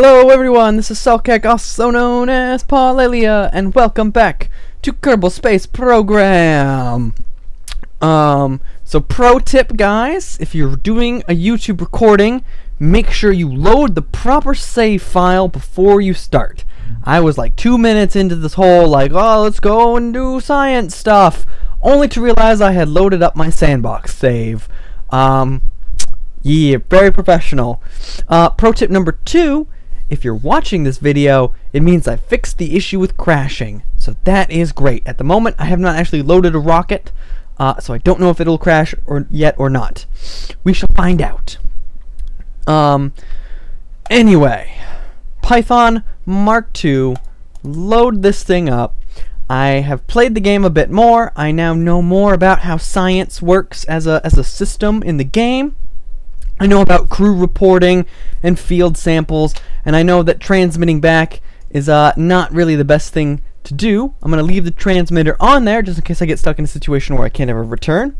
Hello everyone, this is Selkek, also known as Paulelia, and welcome back to Kerbal Space Program. So pro tip guys, if you're doing a YouTube recording, make sure you load the proper save file before you start. I was like 2 minutes into this whole oh, let's go and do science stuff, only to realize I had loaded up my sandbox save. Yeah, very professional. Pro tip number 2, if you're watching this video, it means I fixed the issue with crashing. So that is great. At the moment, I have not actually loaded a rocket, so I don't know if it'll crash yet or not. We shall find out. Anyway, Python Mark II, load this thing up. I have played the game a bit more. I now know more about how science works as a system in the game. I know about crew reporting and field samples, and I know that transmitting back is not really the best thing to do. I'm going to leave the transmitter on there just in case I get stuck in a situation where I can't ever return.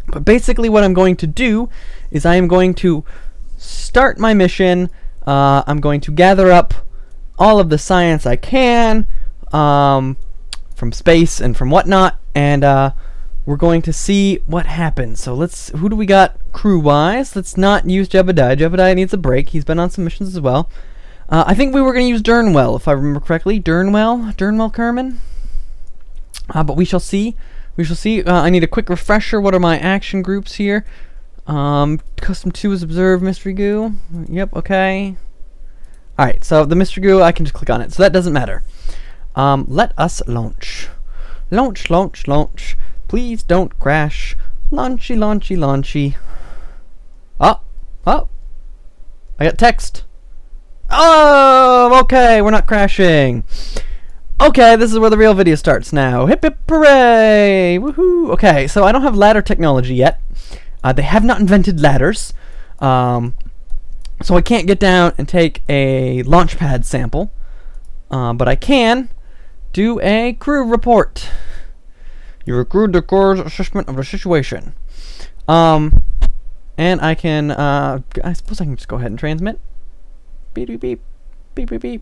But basically what I'm going to do is I am going to start my mission. I'm going to gather up all of the science I can from space and from whatnot, and we're going to see what happens. So who do we got crew-wise? Let's not use Jebediah. Jebediah needs a break. He's been on some missions as well. I think we were going to use Durnwell, if I remember correctly. Durnwell Kerman. But we shall see. We shall see. I need a quick refresher. What are my action groups here? Custom 2 is Observe Mystery Goo. Yep, okay. Alright, so the Mystery Goo, I can just click on it. So that doesn't matter. Let us launch. Launch. Please don't crash. Launchy. Oh. I got text. Oh, okay, we're not crashing. Okay, this is where the real video starts now. Hip hip hooray! Woohoo! Okay, so I don't have ladder technology yet. They have not invented ladders. So I can't get down and take a launch pad sample. But I can do a crew report. You reviewed the Corps' assessment of the situation. And I can, I suppose I can just go ahead and transmit. Beep, beep, beep. Beep, beep, beep.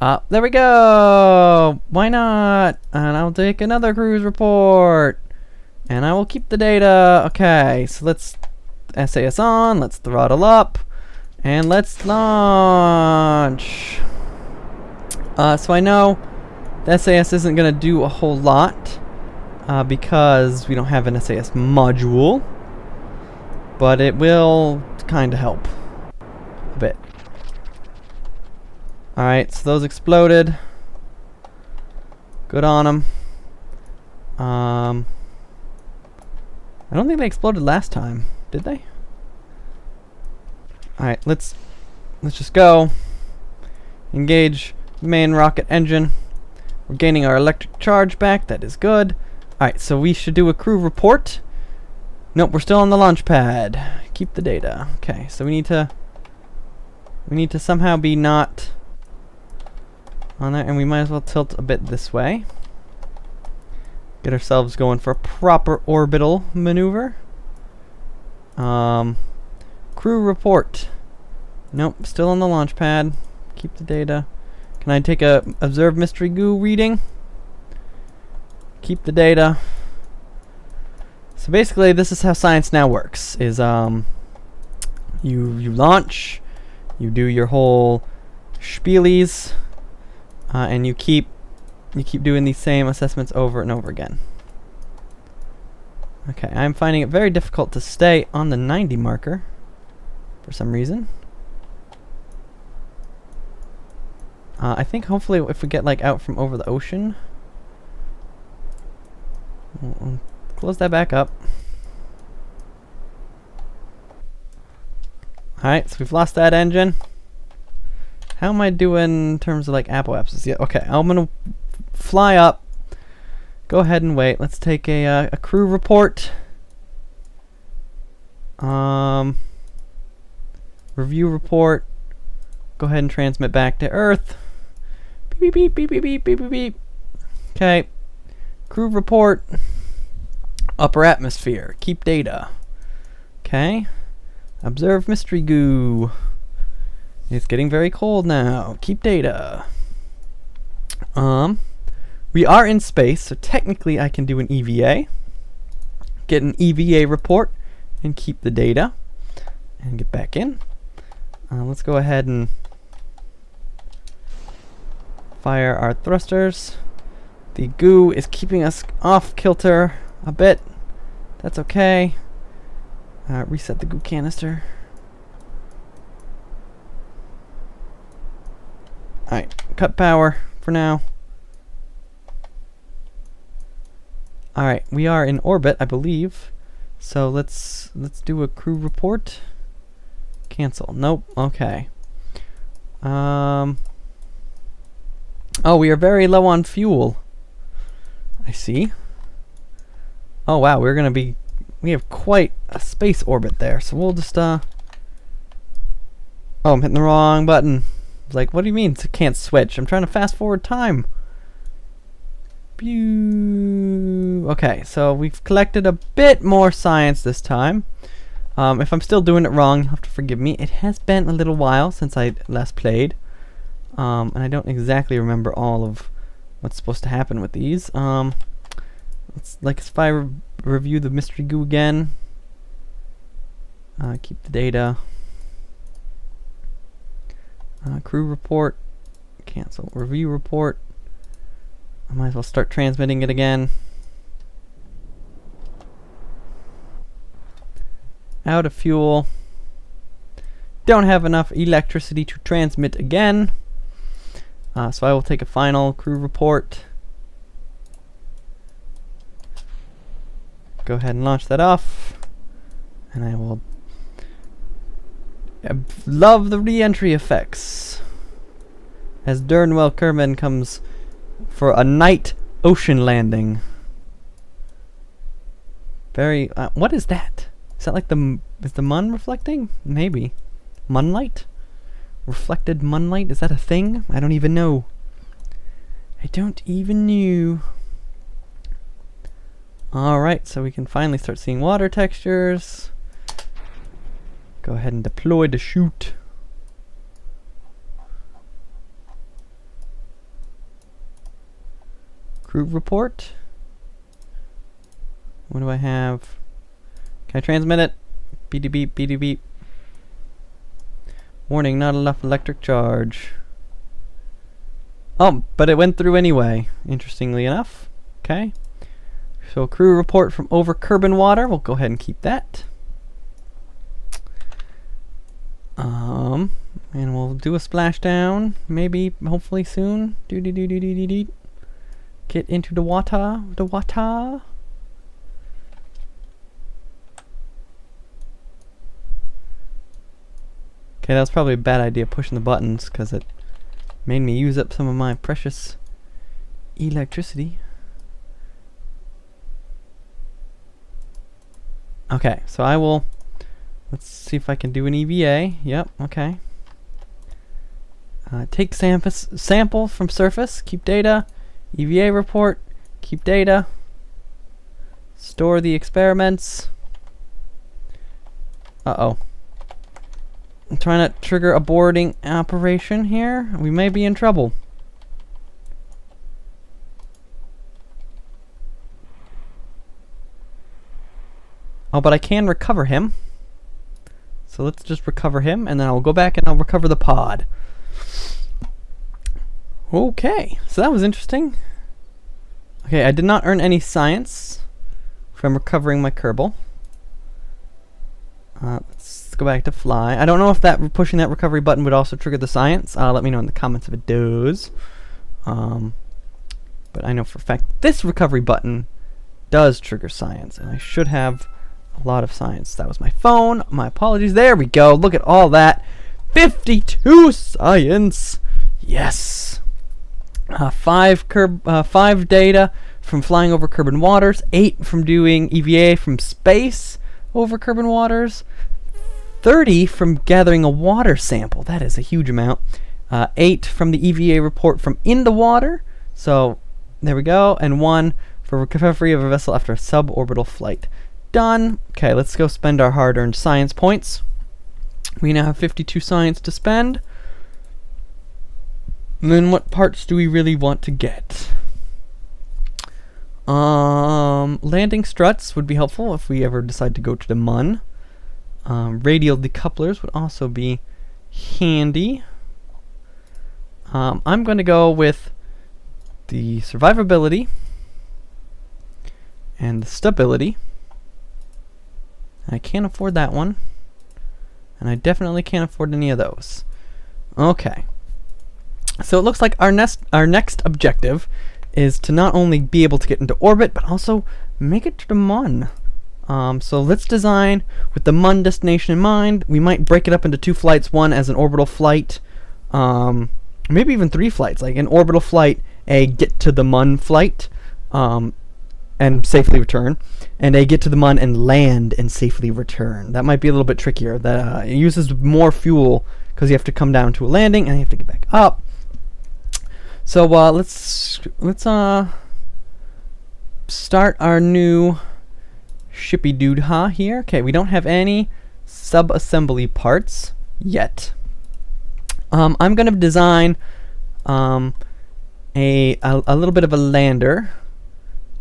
There we go! Why not? And I'll take another cruise report. And I will keep the data. Okay, so let's SAS on, let's throttle up, and let's launch. So I know the SAS isn't going to do a whole lot because we don't have an SAS module, but it will kind of help a bit. Alright, so those exploded. Good on them. I don't think they exploded last time, did they? Alright, let's just go. Engage main rocket engine. We're gaining our electric charge back. That is good. Alright, so we should do a crew report. Nope, we're still on the launch pad. Keep the data. Okay, so we need to somehow be not on there, and we might as well tilt a bit this way. Get ourselves going for a proper orbital maneuver. Crew report. Nope, still on the launch pad. Keep the data. Can I take a Observe Mystery Goo reading? Keep the data. So basically, this is how science now works. Is you launch, you do your whole spielies, and you keep doing these same assessments over and over again. Okay, I'm finding it very difficult to stay on the 90 marker for some reason. I think hopefully if we get out from over the ocean, we'll close that back up. Alright, so we've lost that engine. How am I doing in terms of apoapsis? Yeah, okay, I'm gonna fly up. Go ahead and wait. Let's take a crew report. Review report. Go ahead and transmit back to Earth. Beep beep beep beep beep beep beep beep. Okay. Crew report. Upper atmosphere. Keep data. Okay. Observe Mystery Goo. It's getting very cold now. Keep data. We are in space, so technically I can do an EVA. Get an EVA report and keep the data. And get back in. Let's go ahead and fire our thrusters. The goo is keeping us off kilter a bit. That's okay. Reset the goo canister. Alright, cut power for now. Alright, we are in orbit, I believe. So let's do a crew report. Cancel. Nope. Okay. Oh, we are very low on fuel. I see. Oh wow, we have quite a space orbit there. So we'll just Oh, I'm hitting the wrong button. It's like, what do you mean it can't switch? I'm trying to fast forward time. Pew. Okay, so we've collected a bit more science this time. If I'm still doing it wrong, you'll have to forgive me. It has been a little while since I last played. And I don't exactly remember all of what's supposed to happen with these. If I review the mystery goo again. Keep the data. Crew report. Cancel. Review report. I might as well start transmitting it again. Out of fuel. Don't have enough electricity to transmit again. So I will take a final crew report. Go ahead and launch that off. And I will love the re-entry effects. As Dernwell Kerman comes for a night ocean landing. Very, what is that? Is that like is the mun reflecting? Maybe. Munlight? Reflected munlight? Is that a thing? I don't even know. I don't even know. Alright, so we can finally start seeing water textures. Go ahead and deploy the chute. Crew report. What do I have? Can I transmit it? Beep beep beep beep. Warning, not enough electric charge. Oh, but it went through anyway, interestingly enough. Okay. So crew report from over Kerbal water. We'll go ahead and keep that. And we'll do a splashdown, maybe, hopefully soon. Get into the water, Okay, that was probably a bad idea pushing the buttons because it made me use up some of my precious electricity. Okay, so I will, let's see if I can do an EVA. Yep, okay. Take sample from surface, keep data. EVA report, keep data. Store the experiments. Uh-oh. I'm trying to trigger a boarding operation here. We may be in trouble. Oh, but I can recover him. So let's just recover him, and then I'll go back and I'll recover the pod. Okay, so that was interesting. Okay, I did not earn any science from recovering my Kerbal. Let's go back to fly. I don't know if that pushing that recovery button would also trigger the science. Let me know in the comments if it does. But I know for a fact this recovery button does trigger science, and I should have a lot of science. That was my phone. My apologies. There we go. Look at all that. 52 science. Yes. 5 data from flying over Kerbal waters. 8 from doing EVA from space over Kerbal waters. 30 from gathering a water sample. That is a huge amount. 8 from the EVA report from in the water. So there we go. And 1 for recovery of a vessel after a suborbital flight. Done. Okay, let's go spend our hard-earned science points. We now have 52 science to spend. And then what parts do we really want to get? Landing struts would be helpful if we ever decide to go to the mun. Radial decouplers would also be handy. I'm going to go with the survivability and the stability. I can't afford that one, and I definitely can't afford any of those. Okay, so it looks like our next objective is to not only be able to get into orbit, but also make it to the mun. So let's design with the mun destination in mind. We might break it up into 2 flights, one as an orbital flight, maybe even 3 flights, like an orbital flight, a get to the mun flight, and safely return, and a get to the mun and land and safely return. That might be a little bit trickier. That it uses more fuel because you have to come down to a landing and you have to get back up. So let's start our new shippy doo-dah here. Okay, we don't have any sub-assembly parts yet. I'm gonna design a little bit of a lander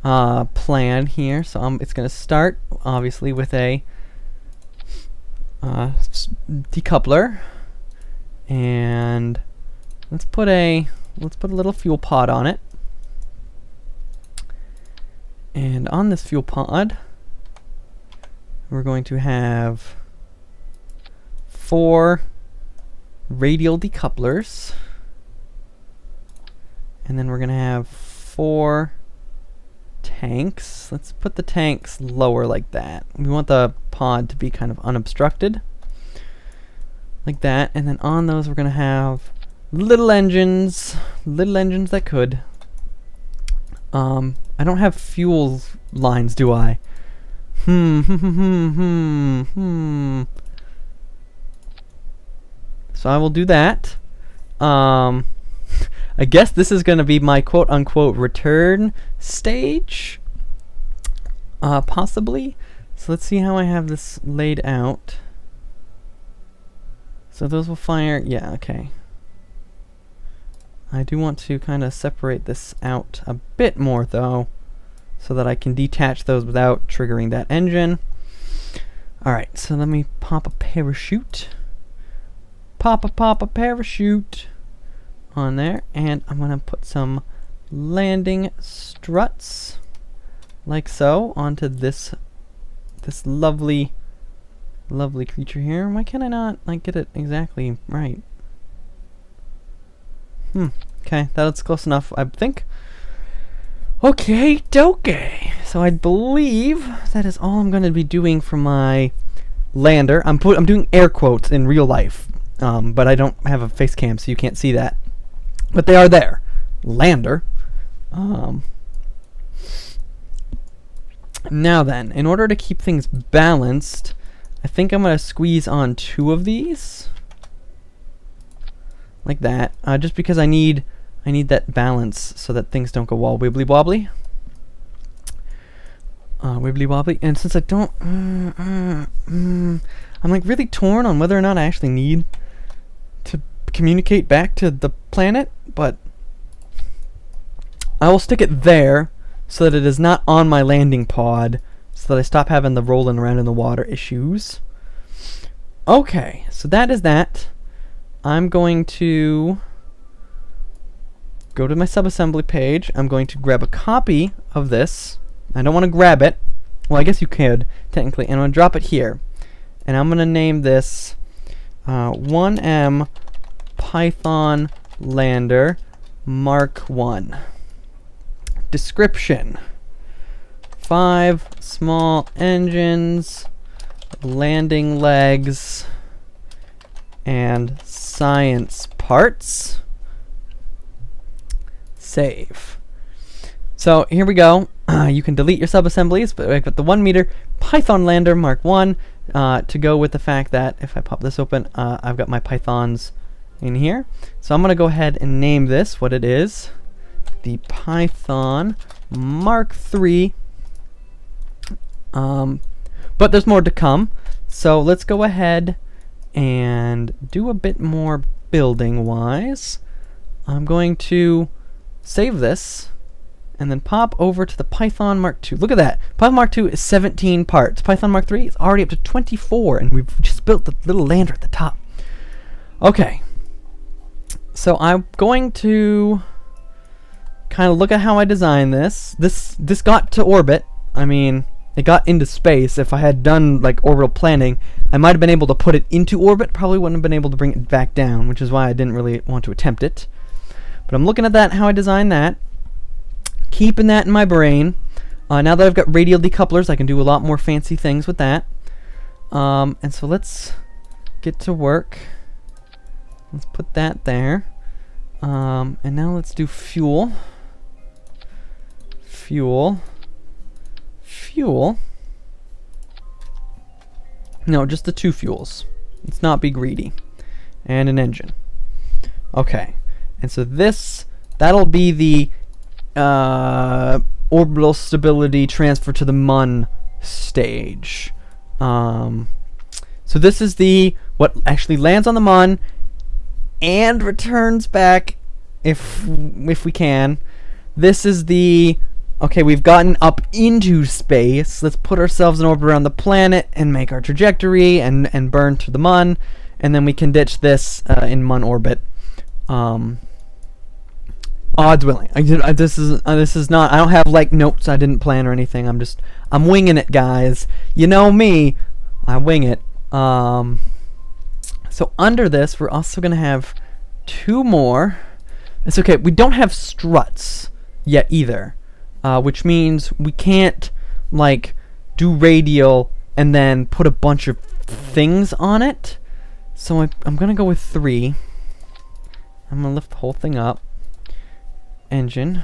plan here. So it's gonna start obviously with a decoupler, and let's put a little fuel pod on it. And on this fuel pod, we're going to have 4 radial decouplers, and then we're going to have 4 tanks. Let's put the tanks lower like that. We want the pod to be kind of unobstructed, like that. And then on those, we're going to have little engines that could. I don't have fuel lines, do I? So I will do that. I guess this is going to be my quote-unquote return stage. Possibly. So let's see how I have this laid out. So those will fire. Yeah, okay. I do want to kind of separate this out a bit more, though, so that I can detach those without triggering that engine. Alright, so let me pop a parachute. Pop a parachute on there, and I'm going to put some landing struts, like so, onto this lovely creature here. Why can I not, like, get it exactly right? Okay, that's close enough, I think. Okay, dokie. So I believe that is all I'm going to be doing for my lander. I'm doing air quotes in real life, but I don't have a face cam, so you can't see that. But they are there. Lander. Now then, in order to keep things balanced, I think I'm going to squeeze on 2 of these. Like that, just because I need that balance so that things don't go all wibbly wobbly. Wibbly wobbly, and since I don't, I'm like really torn on whether or not I actually need to communicate back to the planet, but I will stick it there so that it is not on my landing pod, so that I stop having the rolling around in the water issues. Okay, so that is that. I'm going to go to my subassembly page. I'm going to grab a copy of this. I don't want to grab it. Well, I guess you could, technically. And I'm going to drop it here. And I'm going to name this 1M Python Lander Mark 1. Description: 5 small engines, landing legs, and science parts. Save. So here we go. You can delete your sub-assemblies, but I've got the 1 meter Python Lander Mark 1 to go with the fact that if I pop this open, I've got my Pythons in here. So I'm going to go ahead and name this what it is. The Python Mark 3. But there's more to come. So let's go ahead and do a bit more building wise. I'm going to save this and then pop over to the Python Mark II. Look at that. Python Mark II is 17 parts. Python Mark III is already up to 24, and we've just built the little lander at the top. Okay. So I'm going to kind of look at how I designed this. This got to orbit. I mean, it got into space. If I had done like orbital planning, I might have been able to put it into orbit. Probably wouldn't have been able to bring it back down, which is why I didn't really want to attempt it. But I'm looking at that, how I designed that, keeping that in my brain. Now that I've got radial decouplers, I can do a lot more fancy things with that. And so let's get to work. Let's put that there. And now let's do fuel. Fuel. No, just the 2 fuels. Let's not be greedy. And an engine. Okay. And so that'll be the orbital stability transfer to the MUN stage. So this is what actually lands on the MUN and returns back if we can. This is okay, we've gotten up into space. Let's put ourselves in orbit around the planet and make our trajectory and burn to the MUN, and then we can ditch this in MUN orbit. Odds willing. This is not. I don't have like notes I didn't plan or anything. I'm winging it, guys. You know me. I wing it. So under this, we're also gonna have 2 more. It's okay. We don't have struts yet either, which means we can't like do radial and then put a bunch of things on it. So I'm gonna go with 3. I'm gonna lift the whole thing up. Engine.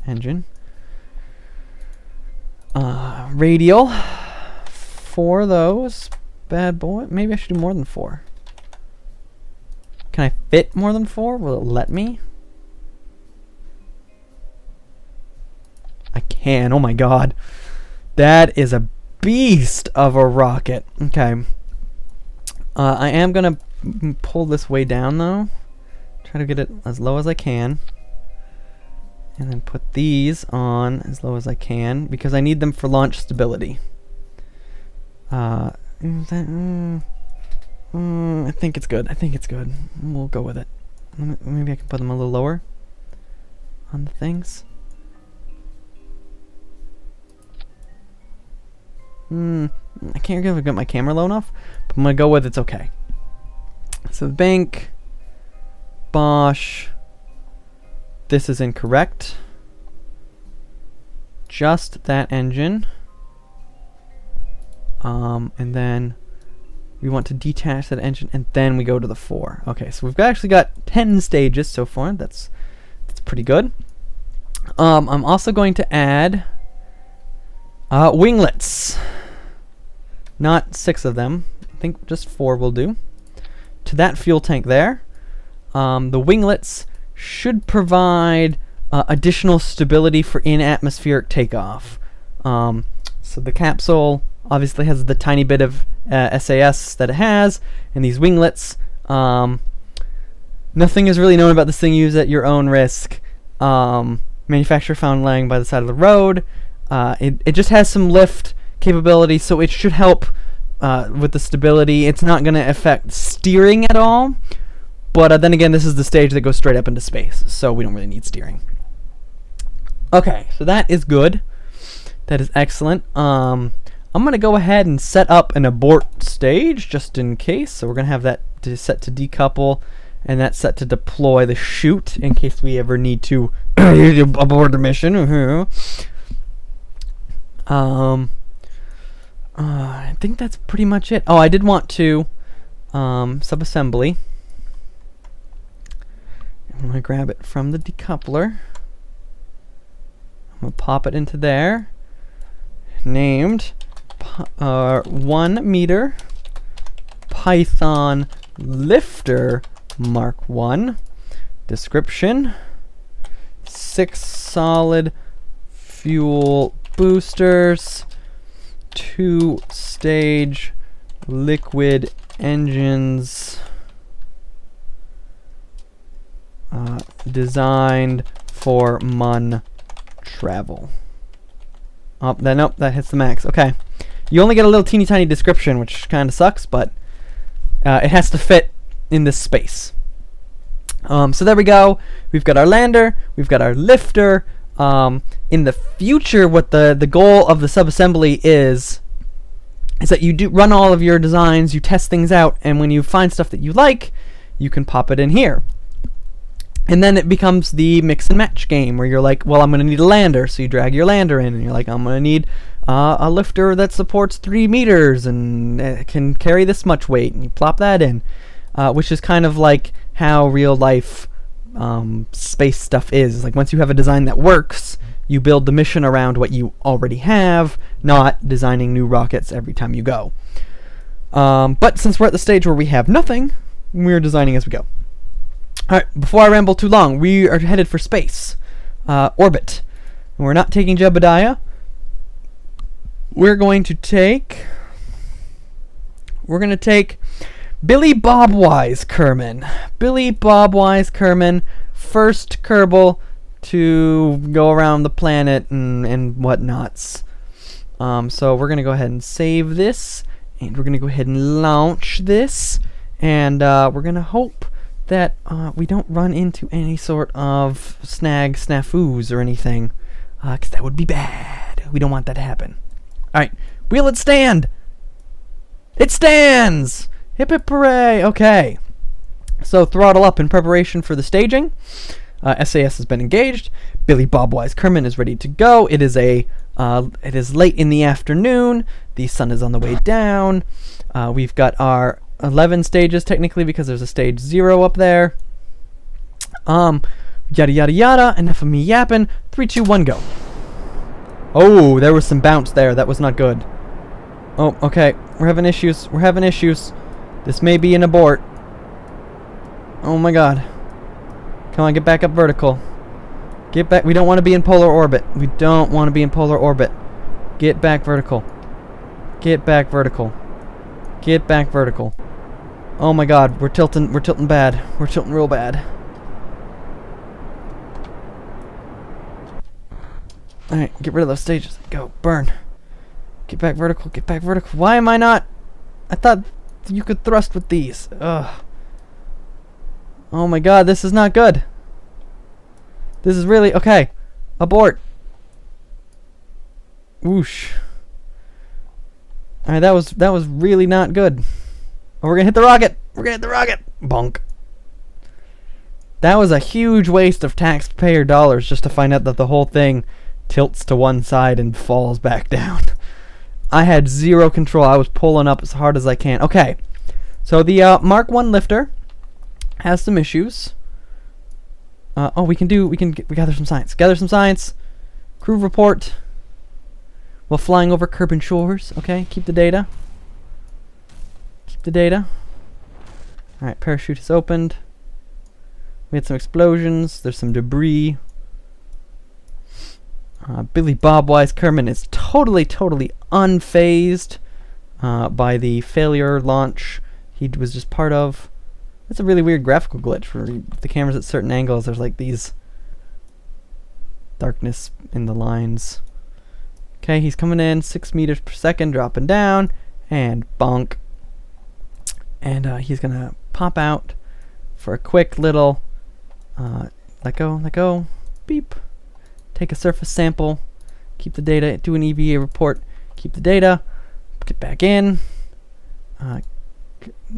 Engine. Radial. 4 of those. Bad boy. Maybe I should do more than 4. Can I fit more than 4? Will it let me? I can. Oh my god. That is a beast of a rocket. Okay. I am gonna pull this way down though. Try to get it as low as I can. And then put these on as low as I can because I need them for launch stability. I think it's good. We'll go with it. Maybe I can put them a little lower on the things. I can't really get my camera low enough, but I'm gonna go with it's okay. So the bank, Bosch. This is incorrect. Just that engine. And then we want to detach that engine, and then we go to the 4. Okay, so we've actually got 10 stages so far. That's pretty good. I'm also going to add winglets. Not 6 of them. I think just 4 will do. To that fuel tank there. The winglets should provide additional stability for in-atmospheric takeoff. So the capsule obviously has the tiny bit of SAS that it has, and these winglets. Nothing is really known about this thing. Use at your own risk. Manufacturer found laying by the side of the road. It just has some lift capability, so it should help with the stability. It's not going to affect steering at all. But then again, this is the stage that goes straight up into space, so we don't really need steering. Okay, so that is good. That is excellent. I'm going to go ahead and set up an abort stage just in case. So we're going to have that set to decouple, and that's set to deploy the chute in case we ever need to abort the mission. I think that's pretty much it. Oh, I did want to subassembly. I'm going to grab it from the decoupler. I'm going to pop it into there. Named 1 meter Python lifter Mark 1. Description: 6 solid fuel boosters, 2 stage liquid engines, designed for mun travel. Oh, nope, that hits the max. Okay. You only get a little teeny tiny description, which kind of sucks, but it has to fit in this space. So there we go. We've got our lander. We've got our lifter. In the future, what the goal of the subassembly is that you do run all of your designs, you test things out, and when you find stuff that you like, you can pop it in here. And then it becomes the mix and match game where you're like, well, I'm going to need a lander, so you drag your lander in, and you're like, I'm going to need a lifter that supports 3 meters and can carry this much weight, and you plop that in, which is kind of like how real life space stuff is. Like, once you have a design that works, you build the mission around what you already have, not designing new rockets every time you go. But since we're at the stage where we have nothing, we're designing as we go. Alright, before I ramble too long, we are headed for space. Orbit. And we're not taking Jebediah. We're going to take Billy Bob Wise Kerman. Billy Bob Wise Kerman, first Kerbal to go around the planet and whatnots. So we're going to go ahead and save this, and we're going to go ahead and launch this, and we're going to hope that we don't run into any sort of snafus or anything, because that would be bad. We don't want that to happen. Alright, will it stand? It stands! Hip hip hooray! Okay. So throttle up in preparation for the staging. SAS has been engaged. Billy Bob Wise Kerman is ready to go. It is late in the afternoon. The sun is on the way down. We've got our 11 stages technically because there's a stage 0 up there. Yada yada yada. Enough of me yapping. 3, 2, 1, go. Oh, there was some bounce there. That was not good. Oh, okay. We're having issues. We're having issues. This may be an abort. Oh my god. Come on, get back up vertical. Get back. We don't want to be in polar orbit. We don't want to be in polar orbit. Get back vertical. Get back vertical. Get back vertical. Oh my god, we're tilting bad. We're tilting real bad. Alright, get rid of those stages. Go, burn. Get back vertical, get back vertical. Why am I not? I thought you could thrust with these. Ugh. Oh my god, this is not good. This is really... Okay. Abort. Whoosh. Alright, that was really not good. Oh, we're gonna hit the rocket! We're gonna hit the rocket! Bonk. That was a huge waste of taxpayer dollars just to find out that the whole thing tilts to one side and falls back down. I had zero control. I was pulling up as hard as I can. Okay. So the Mark 1 lifter has some issues. We gather some science. Gather some science. Crew report. While flying over Kerbal shores. Okay, keep the data. Keep the data. Alright, parachute is opened. We had some explosions. There's some debris. Billy Bob Wise Kerman is totally unfazed by the failure launch he was just part of. That's a really weird graphical glitch where the camera's at certain angles. There's like these darkness in the lines. Okay, he's coming in 6 meters per second, dropping down, and bonk. And he's gonna pop out for a quick little let go, beep. Take a surface sample, keep the data, do an EVA report, keep the data, get back in,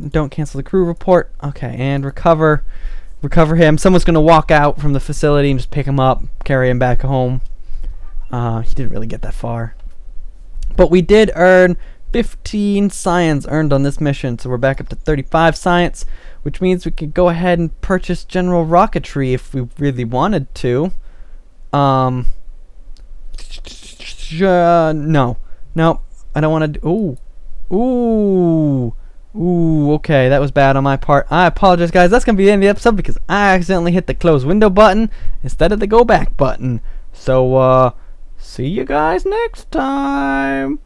don't cancel the crew report, okay, and recover him. Someone's going to walk out from the facility and just pick him up, carry him back home. He didn't really get that far. But we did earn 15 science earned on this mission, so we're back up to 35 science, which means we could go ahead and purchase general rocketry if we really wanted to. No, I don't want to. Ooh, okay, that was bad on my part. I apologize, guys. That's gonna be the end of the episode because I accidentally hit the close window button instead of the go back button. So, see you guys next time.